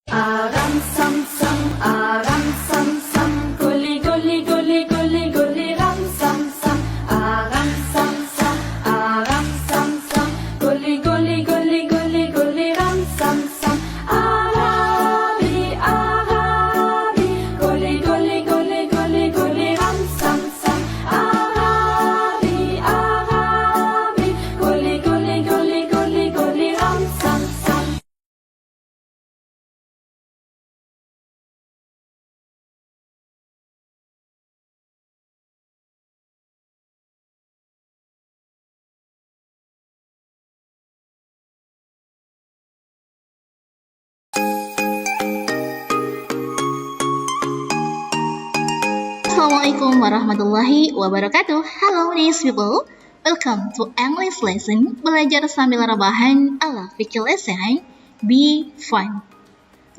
Aram sam sam, aram sam sam, guli guli guli guli guli ram sam sam, aram sam sam, aram sam sam, guli guli guli guli guli ram sam sam, Arabi Arabi, guli guli guli guli guli ram sam sam, Arabi Arabi, guli guli guli guli guli ram sam sam. Assalamualaikum warahmatullahi wabarakatuh. Hello nice people, welcome to English lesson. Belajar sambil rebahan ala Fikih lesson. Be fun.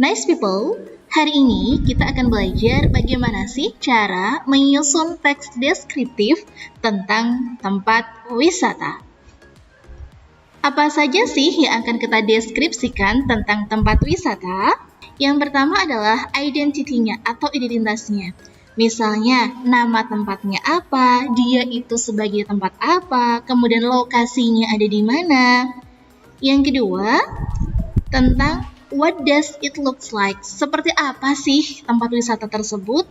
Nice people, hari ini kita akan belajar bagaimana sih cara menyusun teks deskriptif tentang tempat wisata. Apa saja sih yang akan kita deskripsikan tentang tempat wisata? Yang pertama adalah identitinya atau identitasnya. Misalnya, nama tempatnya apa, dia itu sebagai tempat apa, kemudian lokasinya ada di mana. Yang kedua, tentang what does it looks like, seperti apa sih tempat wisata tersebut.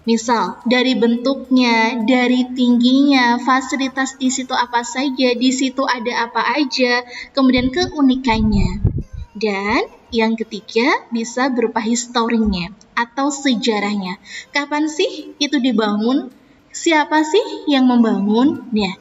Misal, dari bentuknya, dari tingginya, fasilitas di situ apa saja, di situ ada apa aja, kemudian keunikannya. Dan yang ketiga bisa berupa historinya atau sejarahnya. Kapan sih itu dibangun? Siapa sih yang membangun? Nah,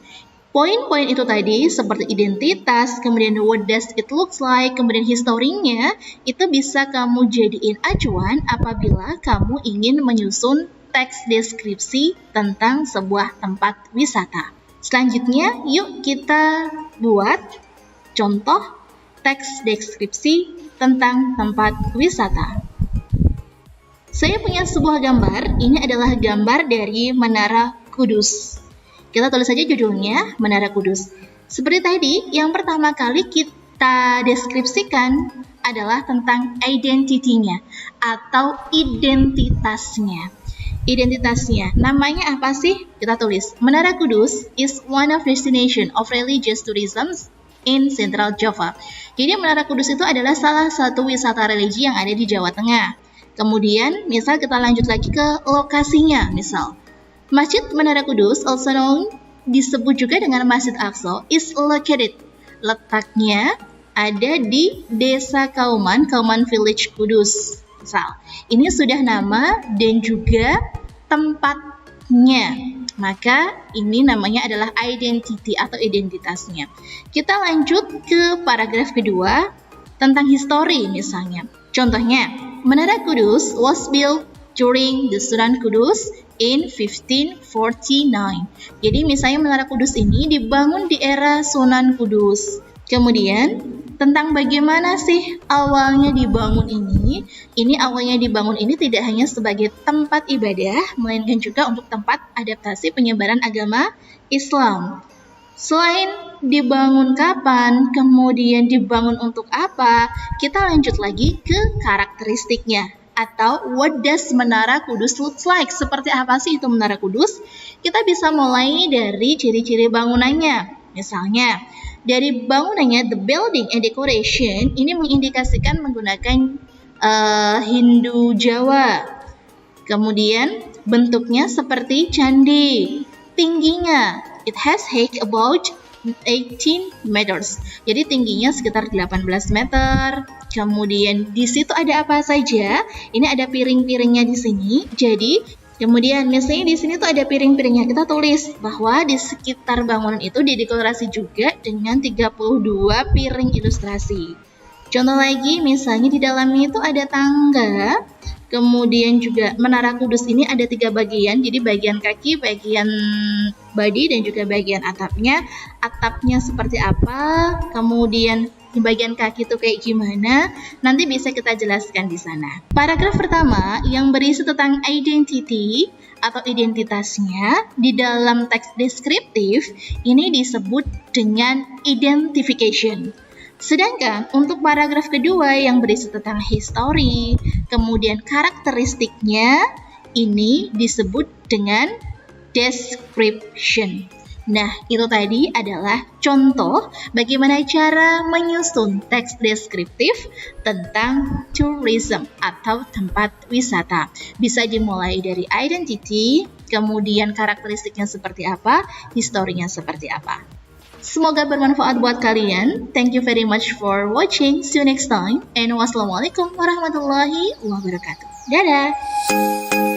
poin-poin itu tadi seperti identitas, kemudian what does it looks like, kemudian historinya, itu bisa kamu jadiin acuan apabila kamu ingin menyusun teks deskripsi tentang sebuah tempat wisata. Selanjutnya, yuk kita buat contoh teks deskripsi tentang tempat wisata. Saya punya sebuah gambar, ini adalah gambar dari Menara Kudus. Kita tulis saja judulnya, Menara Kudus. Seperti tadi, yang pertama kali kita deskripsikan adalah tentang identity-nya atau identitasnya. Identitasnya, namanya apa sih? Kita tulis, Menara Kudus is one of destination of religious tourism in Central Java. Jadi Menara Kudus itu adalah salah satu wisata religi yang ada di Jawa Tengah. Kemudian, misal kita lanjut lagi ke lokasinya, misal Masjid Menara Kudus, also known, disebut juga dengan Masjid Aqsa, is located. Letaknya ada di Desa Kauman Village Kudus. Misal, ini sudah nama dan juga tempatnya. Maka ini namanya adalah identity atau identitasnya. Kita lanjut ke paragraf kedua tentang histori misalnya. Contohnya, Menara Kudus was built during the Sunan Kudus in 1549. Jadi misalnya Menara Kudus ini dibangun di era Sunan Kudus. Kemudian tentang bagaimana sih awalnya dibangun ini. Ini awalnya dibangun ini tidak hanya sebagai tempat ibadah, melainkan juga untuk tempat adaptasi penyebaran agama Islam. Selain dibangun kapan, kemudian dibangun untuk apa, kita lanjut lagi ke karakteristiknya atau what does Menara Kudus looks like? Seperti apa sih itu Menara Kudus? Kita bisa mulai dari ciri-ciri bangunannya. Misalnya, dari bangunannya, the building and decoration ini mengindikasikan menggunakan Hindu Jawa. Kemudian bentuknya seperti candi. Tingginya, it has height about 18 meters. Jadi tingginya sekitar 18 meter. Kemudian di situ ada apa saja? Ini ada piring-piringnya di sini. Jadi kemudian misalnya di sini tuh ada piring-piringnya. Kita tulis bahwa di sekitar bangunan itu didekorasi juga dengan 32 piring ilustrasi. Contoh lagi, misalnya di dalamnya itu ada tangga. Kemudian juga Menara Kudus ini ada 3 bagian, jadi bagian kaki, bagian body, dan juga bagian atapnya. Atapnya seperti apa, kemudian di bagian kaki itu kayak gimana, nanti bisa kita jelaskan di sana. Paragraf pertama yang berisi tentang identity atau identitasnya di dalam teks deskriptif ini disebut dengan identification. Sedangkan untuk paragraf kedua yang berisi tentang history, kemudian karakteristiknya, ini disebut dengan description. Nah, itu tadi adalah contoh bagaimana cara menyusun teks deskriptif tentang tourism atau tempat wisata. Bisa dimulai dari identity, kemudian karakteristiknya seperti apa, historinya seperti apa. Semoga bermanfaat buat kalian. Thank you very much for watching. See you next time. And wassalamualaikum warahmatullahi wabarakatuh. Dadah!